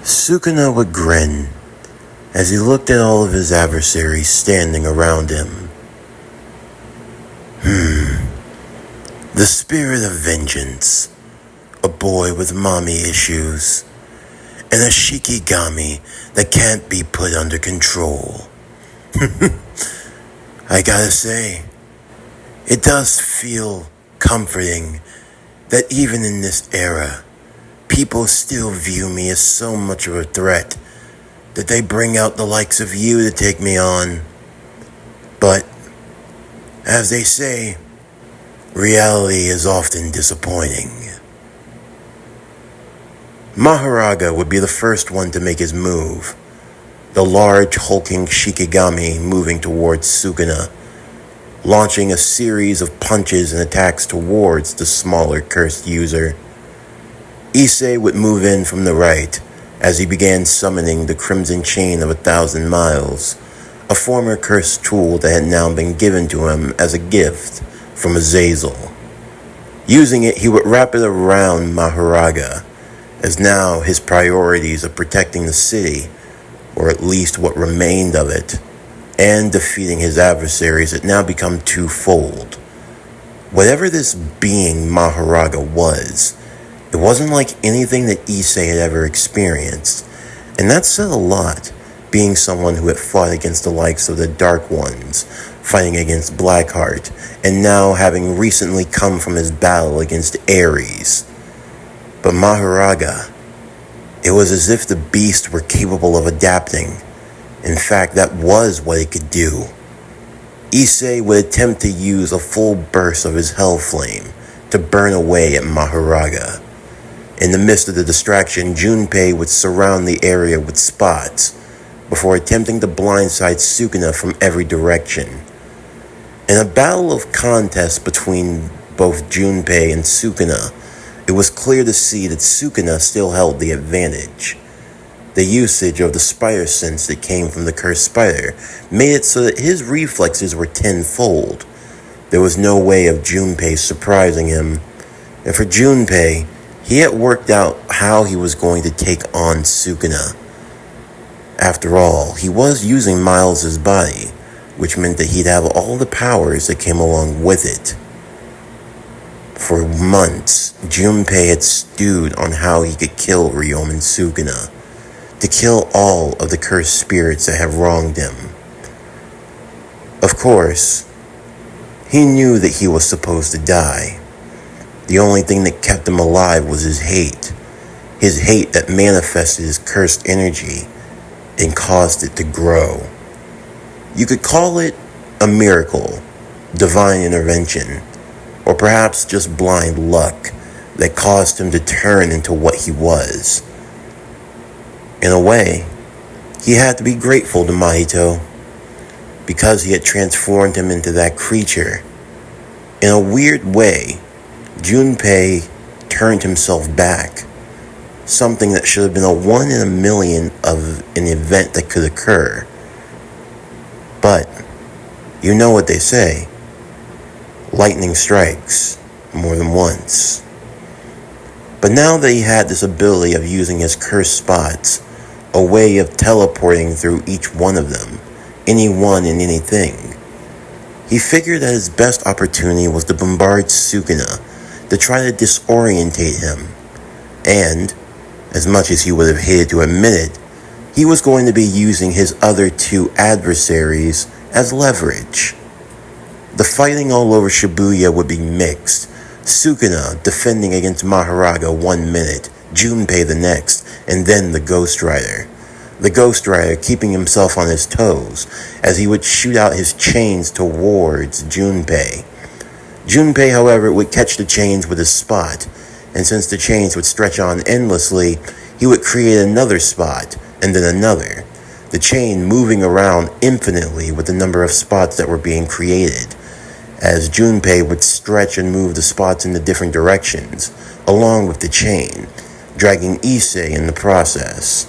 Sukuna would grin as he looked at all of his adversaries standing around him. The spirit of vengeance, a boy with mommy issues, and a shikigami that can't be put under control. I gotta say, it does feel comforting that even in this era, people still view me as so much of a threat that they bring out the likes of you to take me on. But, as they say, reality is often disappointing. Maharaga would be the first one to make his move, the large hulking shikigami moving towards Sukuna, launching a series of punches and attacks towards the smaller cursed user. Issei would move in from the right as he began summoning the Crimson Chain of 1,000 Miles, a former cursed tool that had now been given to him as a gift from Azazel. Using it, he would wrap it around Maharaga, as now his priorities of protecting the city, or at least what remained of it, and defeating his adversaries had now become twofold. Whatever this being Maharaga was, it wasn't like anything that Issei had ever experienced, and that said a lot, being someone who had fought against the likes of the Dark Ones, fighting against Blackheart, and now having recently come from his battle against Ares. But Maharaga, it was as if the beast were capable of adapting. In fact, that was what it could do. Issei would attempt to use a full burst of his hell flame to burn away at Maharaga. In the midst of the distraction, Junpei would surround the area with spots before attempting to blindside Sukuna from every direction. In a battle of contest between both Junpei and Sukuna, it was clear to see that Sukuna still held the advantage. The usage of the spider sense that came from the cursed spider made it so that his reflexes were tenfold. There was no way of Junpei surprising him, and for Junpei, he had worked out how he was going to take on Sukuna. After all, he was using Miles' body, which meant that he'd have all the powers that came along with it. For months, Junpei had stewed on how he could kill Ryomen Sukuna, to kill all of the cursed spirits that have wronged him. Of course, he knew that he was supposed to die. The only thing that kept him alive was his hate that manifested his cursed energy and caused it to grow. You could call it a miracle, divine intervention, or perhaps just blind luck that caused him to turn into what he was. In a way, he had to be grateful to Mahito, because he had transformed him into that creature. In a weird way, Junpei turned himself back, something that should have been a 1 in a million of an event that could occur. But, you know what they say, lightning strikes more than once. But now that he had this ability of using his cursed spots, a way of teleporting through each one of them, anyone and anything, he figured that his best opportunity was to bombard Sukuna, to try to disorientate him. And, as much as he would have hated to admit it, he was going to be using his other two adversaries as leverage. The fighting all over Shibuya would be mixed. Sukuna defending against Maharaga 1 minute, Junpei the next, and then the Ghost Rider. The Ghost Rider keeping himself on his toes as he would shoot out his chains towards Junpei. Junpei, however, would catch the chains with his spot, and since the chains would stretch on endlessly, he would create another spot, and then another, the chain moving around infinitely with the number of spots that were being created, as Junpei would stretch and move the spots in the different directions, along with the chain, dragging Issei in the process.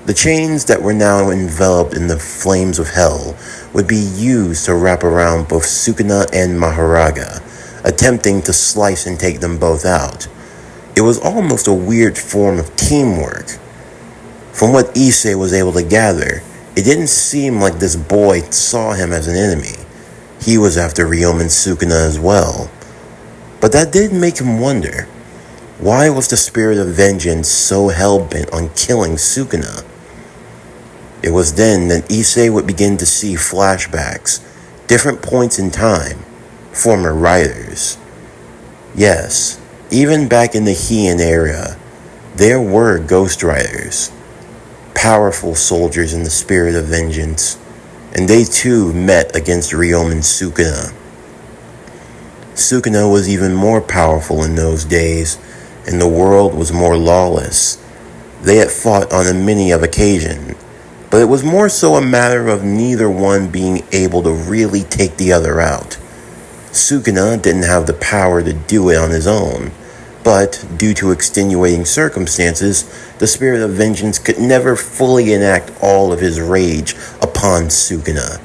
The chains that were now enveloped in the flames of hell would be used to wrap around both Sukuna and Maharaga, attempting to slice and take them both out. It was almost a weird form of teamwork. From what Issei was able to gather, it didn't seem like this boy saw him as an enemy. He was after Ryomen Sukuna as well. But that did make him wonder, why was the spirit of vengeance so hell-bent on killing Sukuna? It was then that Issei would begin to see flashbacks, different points in time, former riders. Yes, even back in the Heian era, there were ghost riders, powerful soldiers in the spirit of vengeance, and they too met against Ryomen Sukuna. Sukuna was even more powerful in those days, and the world was more lawless. They had fought on a many of occasion, but it was more so a matter of neither one being able to really take the other out. Sukuna didn't have the power to do it on his own, but due to extenuating circumstances, the spirit of vengeance could never fully enact all of his rage upon Sukuna.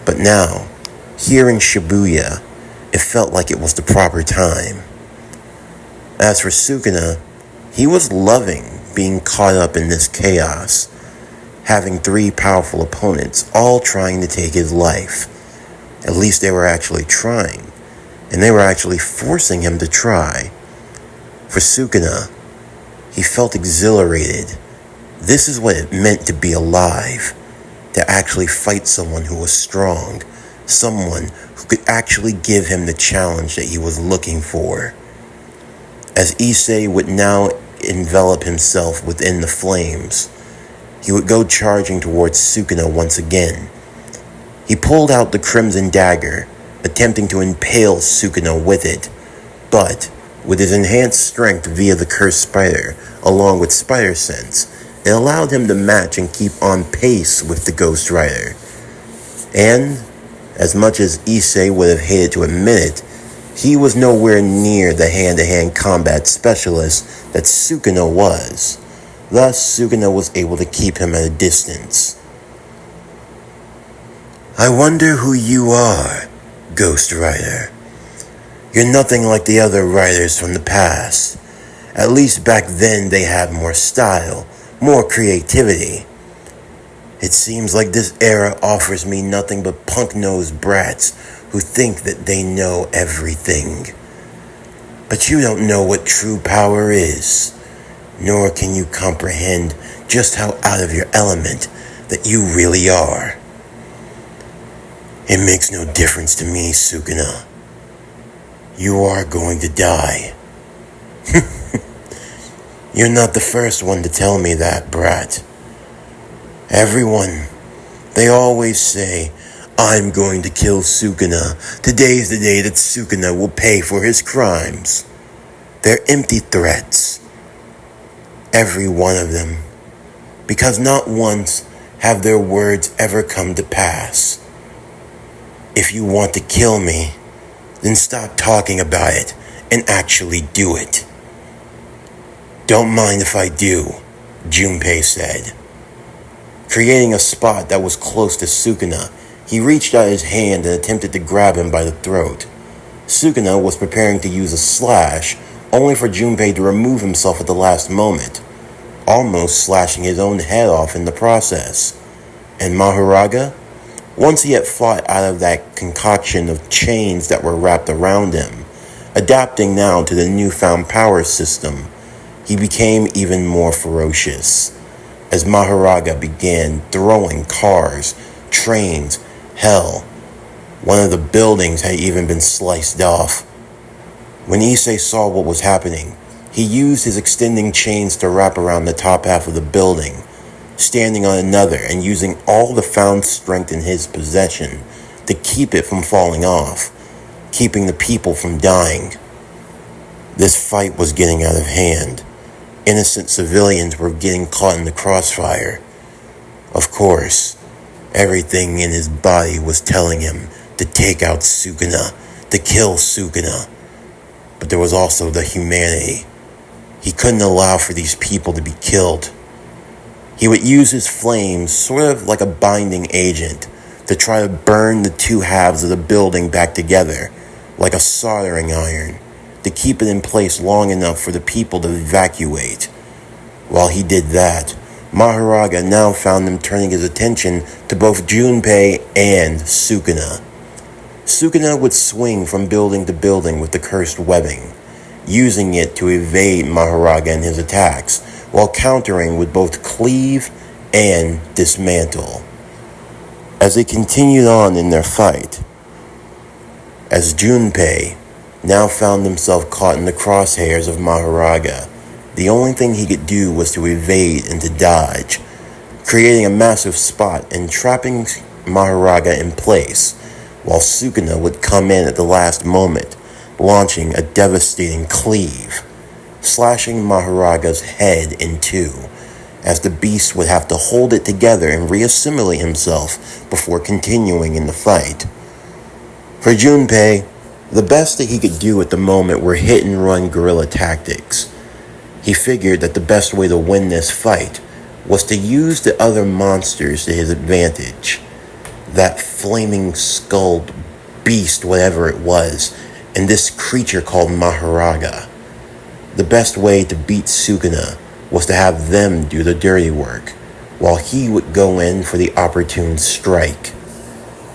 But now, here in Shibuya, it felt like it was the proper time. As for Sukuna, he was loving being caught up in this chaos, having three powerful opponents all trying to take his life. At least they were actually trying, and they were actually forcing him to try. For Sukuna, he felt exhilarated. This is what it meant to be alive, to actually fight someone who was strong, someone who could actually give him the challenge that he was looking for. As Issei would now envelop himself within the flames, he would go charging towards Sukuna once again. He pulled out the crimson dagger, attempting to impale Sukuna with it, but with his enhanced strength via the cursed spider, along with spider sense, it allowed him to match and keep on pace with the Ghost Rider. And, as much as Issei would have hated to admit it, he was nowhere near the hand-to-hand combat specialist that Sukuna was. Thus, Sukuna was able to keep him at a distance. I wonder who you are, Ghost Rider. You're nothing like the other riders from the past. At least back then they had more style, more creativity. It seems like this era offers me nothing but punk-nosed brats who think that they know everything. But you don't know what true power is, nor can you comprehend just how out of your element that you really are. It makes no difference to me, Sukuna. You are going to die. You're not the first one to tell me that, brat. Everyone, they always say, I'm going to kill Sukuna. Today's the day that Sukuna will pay for his crimes. They're empty threats. Every one of them. Because not once have their words ever come to pass. If you want to kill me, then stop talking about it and actually do it. Don't mind if I do, Junpei said. Creating a spot that was close to Sukuna, he reached out his hand and attempted to grab him by the throat. Sukuna was preparing to use a slash, only for Junpei to remove himself at the last moment, almost slashing his own head off in the process. And Mahoraga? Once he had fought out of that concoction of chains that were wrapped around him, adapting now to the newfound power system, he became even more ferocious. As Mahoraga began throwing cars, trains, hell, one of the buildings had even been sliced off. When Issei saw what was happening, he used his extending chains to wrap around the top half of the building, standing on another and using all the found strength in his possession to keep it from falling off, keeping the people from dying. This fight was getting out of hand. Innocent civilians were getting caught in the crossfire. Of course, everything in his body was telling him to take out Sukuna, to kill Sukuna. But there was also the humanity. He couldn't allow for these people to be killed. He would use his flames, sort of like a binding agent, to try to burn the two halves of the building back together, like a soldering iron, to keep it in place long enough for the people to evacuate. While he did that, Maharaga now found him turning his attention to both Junpei and Sukuna. Sukuna would swing from building to building with the cursed webbing, using it to evade Maharaga and his attacks, while countering with both cleave and dismantle. As they continued on in their fight, as Junpei now found himself caught in the crosshairs of Maharaga, the only thing he could do was to evade and to dodge, creating a massive spot and trapping Maharaga in place, while Sukuna would come in at the last moment, launching a devastating cleave, slashing Maharaga's head in two, as the beast would have to hold it together and reassimilate himself before continuing in the fight. For Junpei, the best that he could do at the moment were hit-and-run guerrilla tactics. He figured that the best way to win this fight was to use the other monsters to his advantage. That flaming skulled beast, whatever it was, and this creature called Maharaga. The best way to beat Sukuna was to have them do the dirty work, while he would go in for the opportune strike.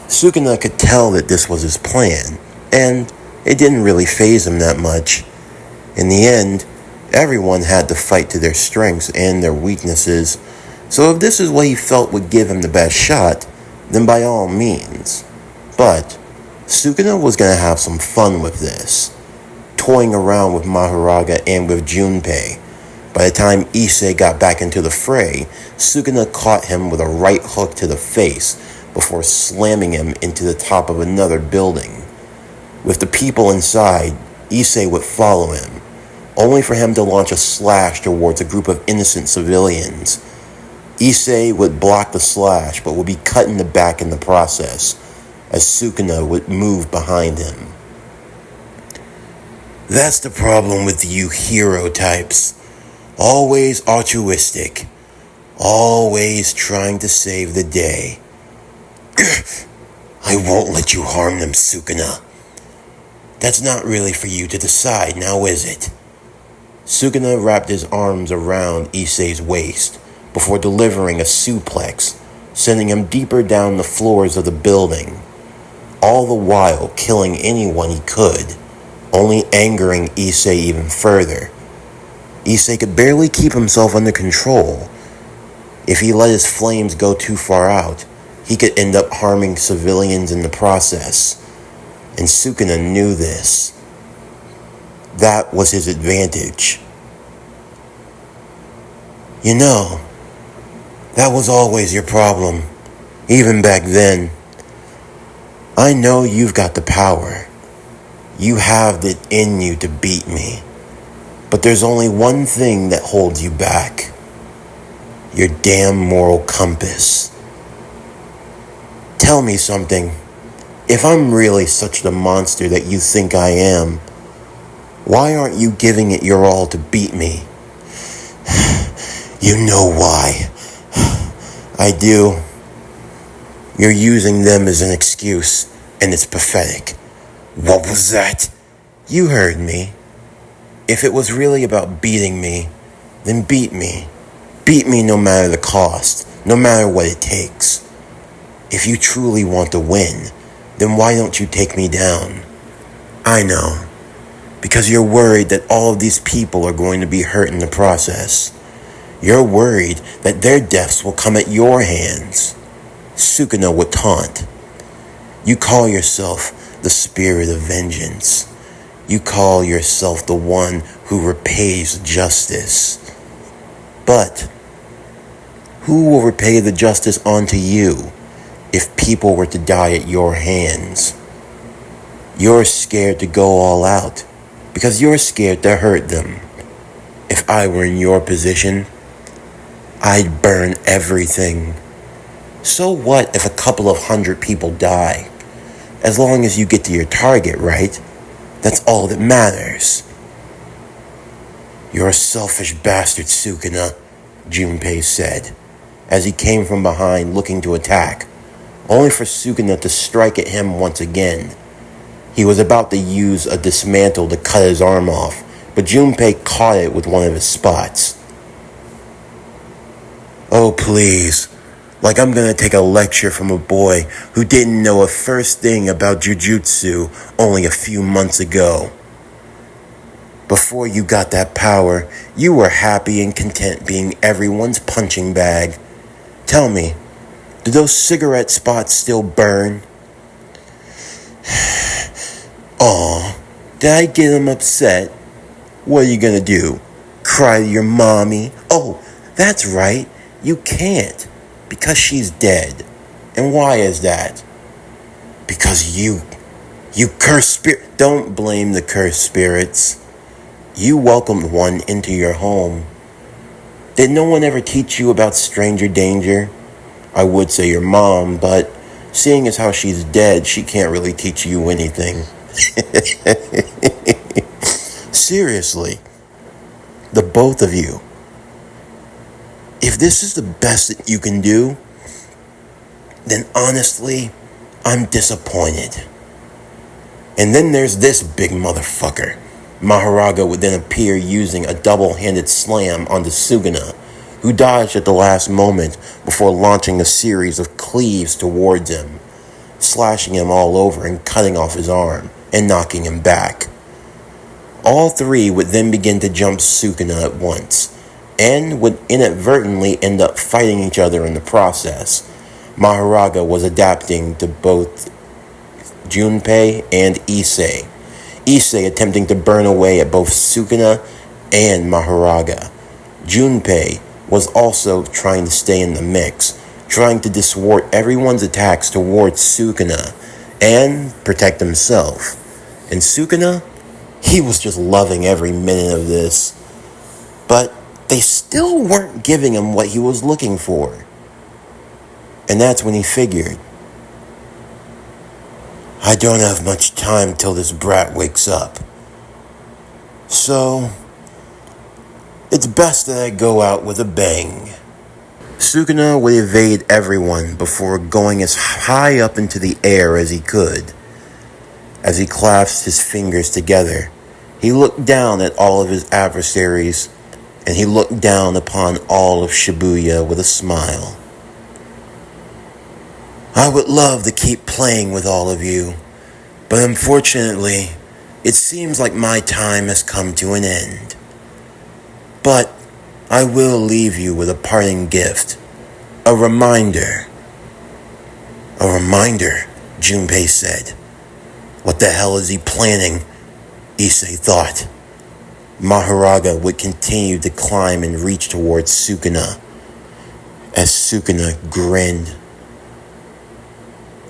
Sukuna could tell that this was his plan, and it didn't really faze him that much. In the end, everyone had to fight to their strengths and their weaknesses, so if this is what he felt would give him the best shot, then by all means. But Sukuna was going to have some fun with this, toying around with Maharaga and with Junpei. By the time Issei got back into the fray, Sukuna caught him with a right hook to the face before slamming him into the top of another building. With the people inside, Issei would follow him, only for him to launch a slash towards a group of innocent civilians. Issei would block the slash but would be cut in the back in the process, as Sukuna would move behind him. That's the problem with you hero types. Always altruistic. Always trying to save the day. I won't let you harm them, Sukuna. That's not really for you to decide, now is it? Sukuna wrapped his arms around Issei's waist before delivering a suplex, sending him deeper down the floors of the building, all the while killing anyone he could, only angering Issei even further. Issei could barely keep himself under control. If he let his flames go too far out, he could end up harming civilians in the process, and Sukuna knew this. That was his advantage. You know, that was always your problem, even back then. I know you've got the power. You have it in you to beat me. But there's only one thing that holds you back. Your damn moral compass. Tell me something. If I'm really such the monster that you think I am, why aren't you giving it your all to beat me? You know why. I do. You're using them as an excuse, and it's pathetic. What was that? You heard me. If it was really about beating me, then beat me. Beat me no matter the cost, no matter what it takes. If you truly want to win, then why don't you take me down? I know. Because you're worried that all of these people are going to be hurt in the process. You're worried that their deaths will come at your hands. Sukuna would taunt. You call yourself the spirit of vengeance. You call yourself the one who repays justice. But who will repay the justice onto you if people were to die at your hands? You're scared to go all out because you're scared to hurt them. If I were in your position, I'd burn everything. So what if a couple of 100 people die? As long as you get to your target, right? That's all that matters. You're a selfish bastard, Sukuna, Junpei said, as he came from behind looking to attack, only for Sukuna to strike at him once again. He was about to use a dismantle to cut his arm off, but Junpei caught it with one of his spots. Oh, please. Like I'm gonna take a lecture from a boy who didn't know a first thing about Jujutsu only a few months ago. Before you got that power, you were happy and content being everyone's punching bag. Tell me, do those cigarette spots still burn? Aw, did I get him upset? What are you gonna do? Cry to your mommy? Oh, that's right, you can't. Because she's dead. And why is that? Because you cursed spirit. Don't blame the cursed spirits. You welcomed one into your home. Did no one ever teach you about stranger danger? I would say your mom, but seeing as how she's dead, she can't really teach you anything. Seriously, the both of you. If this is the best that you can do, then honestly, I'm disappointed. And then there's this big motherfucker. Maharaga would then appear using a double-handed slam onto Sukuna, who dodged at the last moment before launching a series of cleaves towards him, slashing him all over and cutting off his arm and knocking him back. All three would then begin to jump Sukuna at once, and would inadvertently end up fighting each other in the process. Maharaga was adapting to both Junpei and Issei. Issei attempting to burn away at both Sukuna and Maharaga. Junpei was also trying to stay in the mix, trying to dissuade everyone's attacks towards Sukuna and protect himself. And Sukuna, he was just loving every minute of this. But they still weren't giving him what he was looking for. And that's when he figured, I don't have much time till this brat wakes up. So, it's best that I go out with a bang. Sukuna would evade everyone before going as high up into the air as he could. As he clasped his fingers together, he looked down at all of his adversaries, and he looked down upon all of Shibuya with a smile. I would love to keep playing with all of you, but unfortunately, it seems like my time has come to an end. But I will leave you with a parting gift, a reminder. A reminder, Junpei said. What the hell is he planning? Issei thought. Maharaga would continue to climb and reach towards Sukuna, as Sukuna grinned.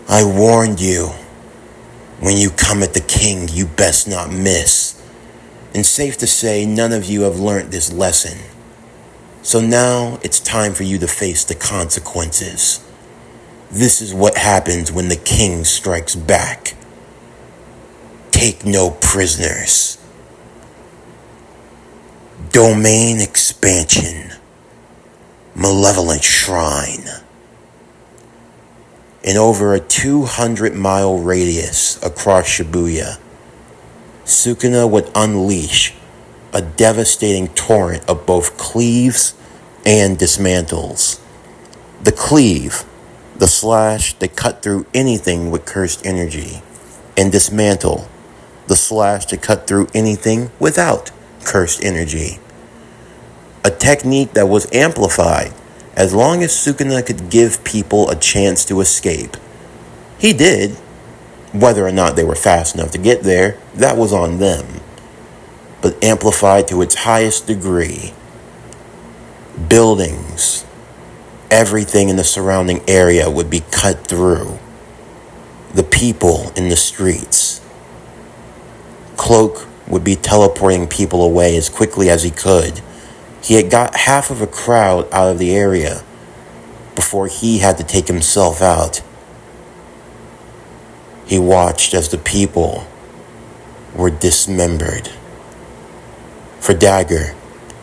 I warned you. When you come at the king, you best not miss. And safe to say, none of you have learned this lesson. So now it's time for you to face the consequences. This is what happens when the king strikes back. Take no prisoners. Domain expansion. Malevolent shrine. In over a 200-mile radius across Shibuya, Sukuna would unleash a devastating torrent of both cleaves and dismantles. The cleave, the slash that cut through anything with cursed energy, and dismantle, the slash to cut through anything without cursed energy. A technique that was amplified as long as Sukuna could give people a chance to escape. He did. Whether or not they were fast enough to get there, that was on them. But amplified to its highest degree. Buildings, everything in the surrounding area would be cut through. The people in the streets. Cloak would be teleporting people away as quickly as he could. He had got half of a crowd out of the area before he had to take himself out. He watched as the people were dismembered. For Dagger,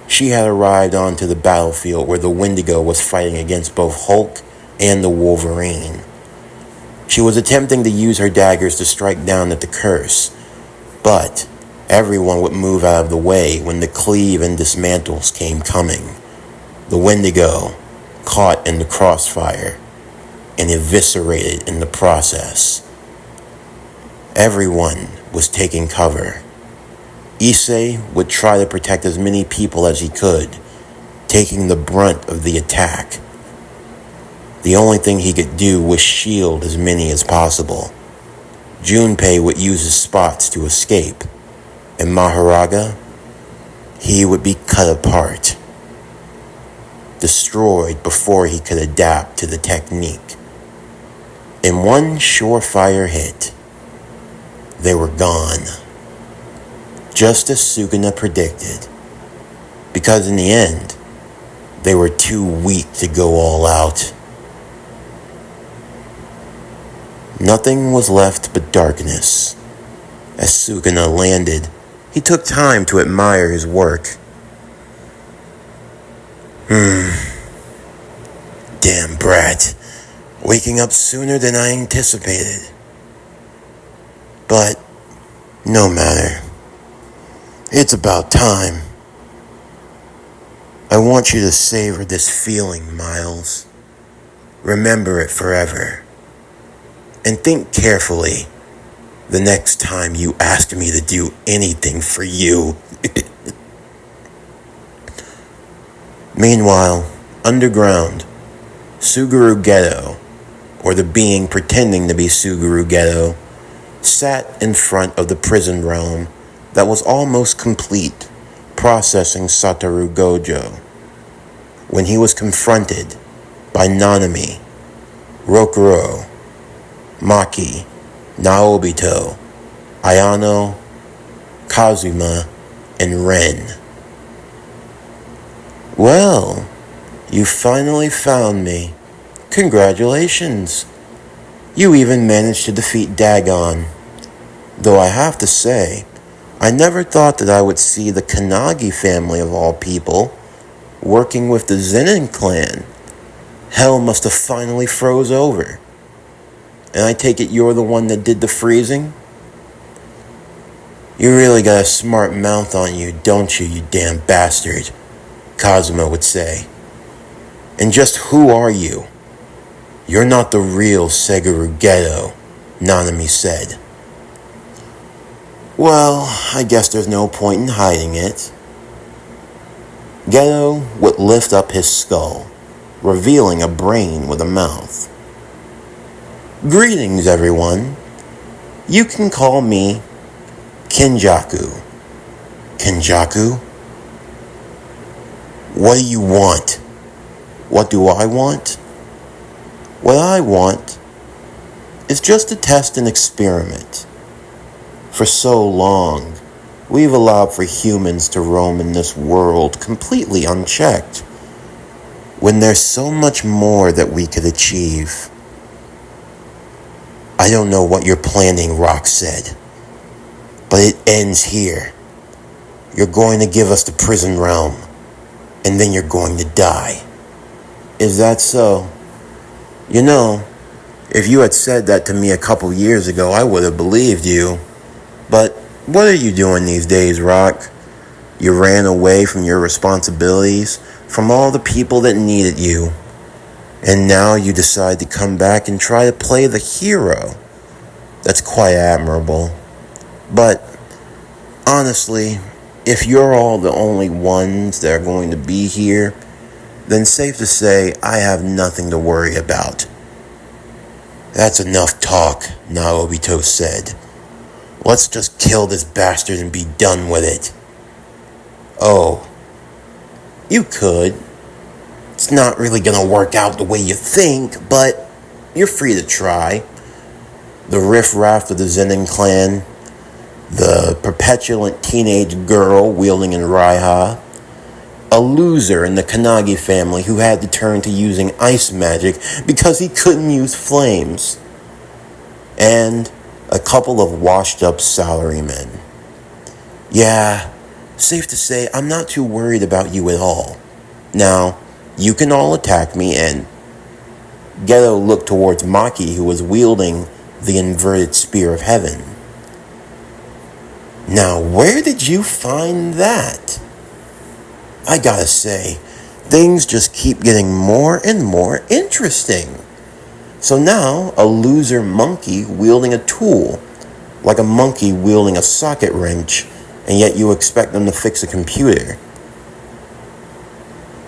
she had arrived onto the battlefield where the Wendigo was fighting against both Hulk and the Wolverine. She was attempting to use her daggers to strike down at the curse, but everyone would move out of the way when the cleave and dismantles came coming. The Wendigo, caught in the crossfire and eviscerated in the process. Everyone was taking cover. Issei would try to protect as many people as he could, taking the brunt of the attack. The only thing he could do was shield as many as possible. Junpei would use his spots to escape, and Mahoraga, he would be cut apart, destroyed before he could adapt to the technique. In one surefire hit, they were gone, just as Sukuna predicted, because in the end, they were too weak to go all out. Nothing was left but darkness. As Sukuna landed, he took time to admire his work. Damn brat, waking up sooner than I anticipated. But, no matter. It's about time. I want you to savor this feeling, Miles. Remember it forever. And think carefully the next time you ask me to do anything for you. Meanwhile, underground, Suguru Geto, or the being pretending to be Suguru Geto, sat in front of the prison realm that was almost complete, processing Satoru Gojo, when he was confronted by Nanami, Rokuro, Maki, Naobito, Ayano, Kazuma, and Ren. Well, you finally found me. Congratulations. You even managed to defeat Dagon. Though I have to say, I never thought that I would see the Kanagi family of all people working with the Zenin clan. Hell must have finally froze over. And I take it you're the one that did the freezing? You really got a smart mouth on you, don't you, you damn bastard, Kazuma would say. And just who are you? You're not the real Suguru Geto, Nanami said. Well, I guess there's no point in hiding it. Geto would lift up his skull, revealing a brain with a mouth. Greetings, everyone. You can call me Kenjaku. Kenjaku? What do you want? What do I want? What I want is just to test an experiment. For so long, we've allowed for humans to roam in this world completely unchecked, when there's so much more that we could achieve. I don't know what you're planning, Rock said, but it ends here. You're going to give us the prison realm, and then you're going to die. Is that so? You know, if you had said that to me a couple years ago, I would have believed you. But what are you doing these days, Rock? You ran away from your responsibilities, from all the people that needed you. And now you decide to come back and try to play the hero. That's quite admirable. But, honestly, if you're all the only ones that are going to be here, then safe to say I have nothing to worry about. That's enough talk, Naobito said. Let's just kill this bastard and be done with it. Oh, you could. It's not really gonna work out the way you think, but you're free to try. The riffraff of the Zenin clan, the perpetuant teenage girl wielding in Raiha, a loser in the Kanagi family who had to turn to using ice magic because he couldn't use flames, and a couple of washed-up salarymen. Yeah, safe to say I'm not too worried about you at all. Now, you can all attack me, and Geto looked towards Maki, who was wielding the inverted spear of heaven. Now, where did you find that? I gotta say, Things just keep getting more and more interesting. So now, a loser monkey wielding a tool, like a monkey wielding a socket wrench, and yet you expect them to fix a computer.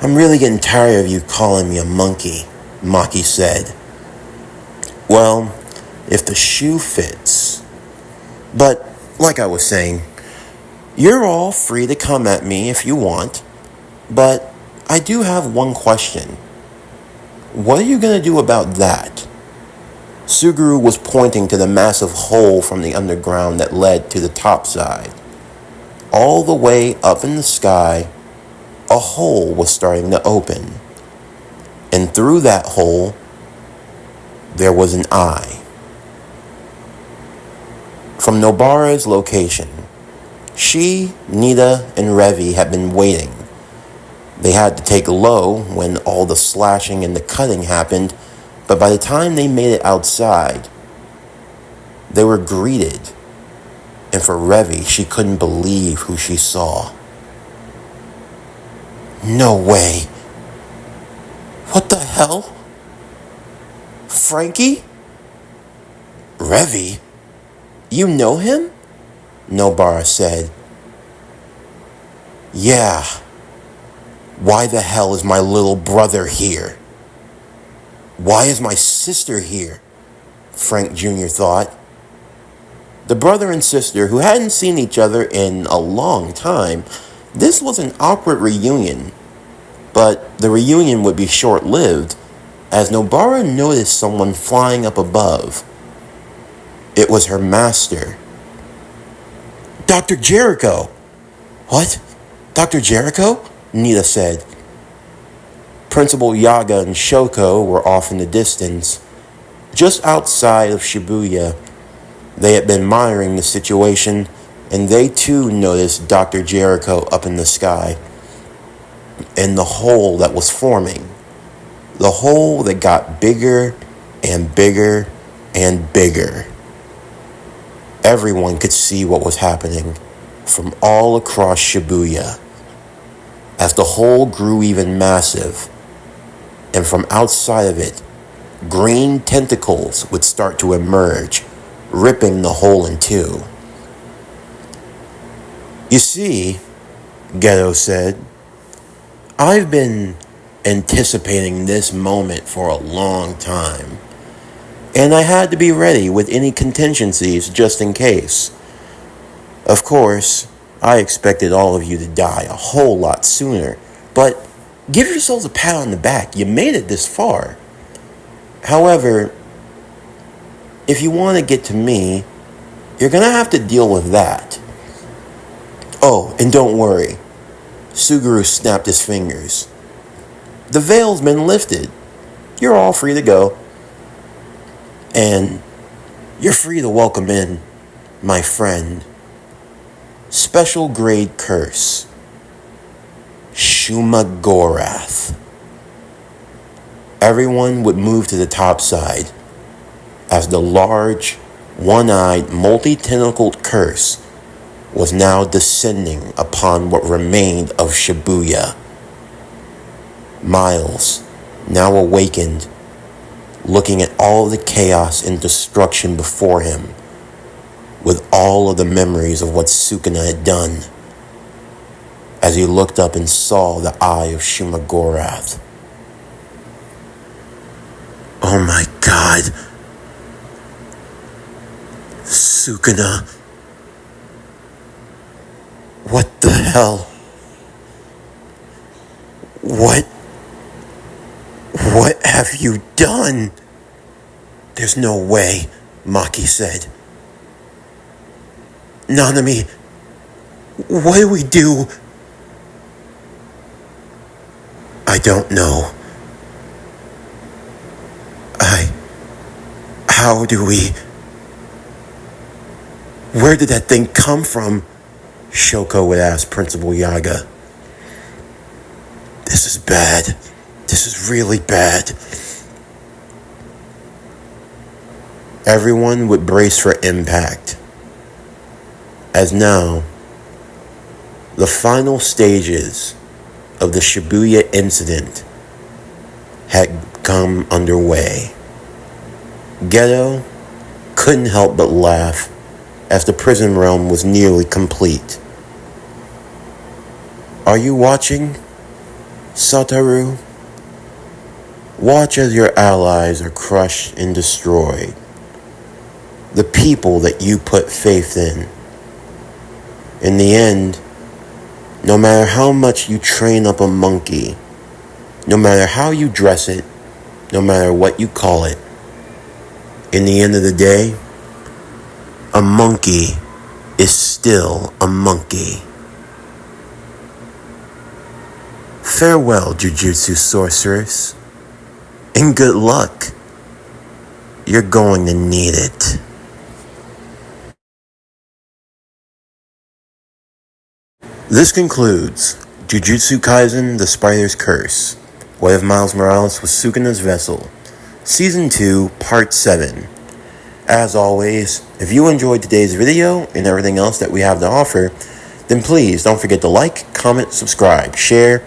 I'm really getting tired of you calling me a monkey, Maki said. Well, if the shoe fits. But, like I was saying, you're all free to come at me if you want, but I do have one question. What are you going to do about that? Suguru was pointing to the massive hole from the underground that led to the top side. All the way up in the sky, a hole was starting to open. And through that hole, there was an eye. From Nobara's location, she, Nita, and Revi had been waiting. They had to take low when all the slashing and the cutting happened, but by the time they made it outside, they were greeted. And for Revi, she couldn't believe who she saw. No way. What the hell? Frankie? Revi? You know him? Nobara said. Yeah. Why the hell is my little brother here? Why is my sister here? Frank Jr. thought. The brother and sister, who hadn't seen each other in a long time, this was an awkward reunion. But the reunion would be short-lived, as Nobara noticed someone flying up above. It was her master. Dr. Jericho! What? Dr. Jericho? Nita said. Principal Yaga and Shoko were off in the distance. Just outside of Shibuya, they had been monitoring the situation, and they too noticed Dr. Jericho up in the sky. And the hole that was forming. The hole that got bigger and bigger and bigger. Everyone could see what was happening from all across Shibuya. As the hole grew even massive, and from outside of it, green tentacles would start to emerge, ripping the hole in two. You see, Geto said, I've been anticipating this moment for a long time, and I had to be ready with any contingencies just in case. Of course, I expected all of you to die a whole lot sooner, but give yourselves a pat on the back. You made it this far. However, if you want to get to me, you're going to have to deal with that. Oh, and don't worry. Suguru snapped his fingers. The veil's been lifted. You're all free to go. And you're free to welcome in my friend. Special grade curse. Shumagorath. Everyone would move to the top side as the large, one-eyed, multi-tentacled curse was now descending upon what remained of Shibuya. Miles, now awakened, looking at all the chaos and destruction before him, with all of the memories of what Sukuna had done, as he looked up and saw the eye of Shumagorath. Oh my God. Sukuna. What the hell? What have you done? There's no way, Maki said. Nanami, what do we do? I don't know. How do we... Where did that thing come from? Shoko would ask Principal Yaga. This is bad. This is really bad. Everyone would brace for impact. As now, the final stages of the Shibuya incident had come underway. Geto couldn't help but laugh as the prison realm was nearly complete. Are you watching, Satoru? Watch as your allies are crushed and destroyed. The people that you put faith in. In the end, no matter how much you train up a monkey, no matter how you dress it, no matter what you call it, in the end of the day, a monkey is still a monkey. Farewell, Jujutsu sorceress, and good luck. You're going to need it. This concludes Jujutsu Kaisen: The Spider's Curse, Way of Miles Morales with Sukuna's Vessel, Season 2, Part 7. As always, if you enjoyed today's video and everything else that we have to offer, then please don't forget to like, comment, subscribe, share,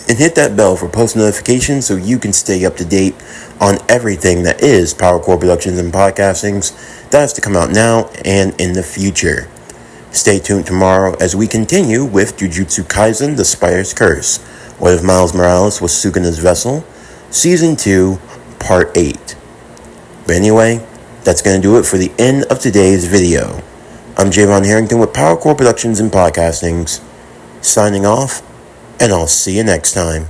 and hit that bell for post notifications so you can stay up to date on everything that is PowerCore Productions and Podcastings that is to come out now and in the future. Stay tuned tomorrow as we continue with Jujutsu Kaisen: The Spider's Curse, Way of Miles Morales with Sukuna's Vessel, Season 2, Part 8. But anyway, that's going to do it for the end of today's video. I'm Javon Harrington with PowerCore Productions and Podcastings, signing off, and I'll see you next time.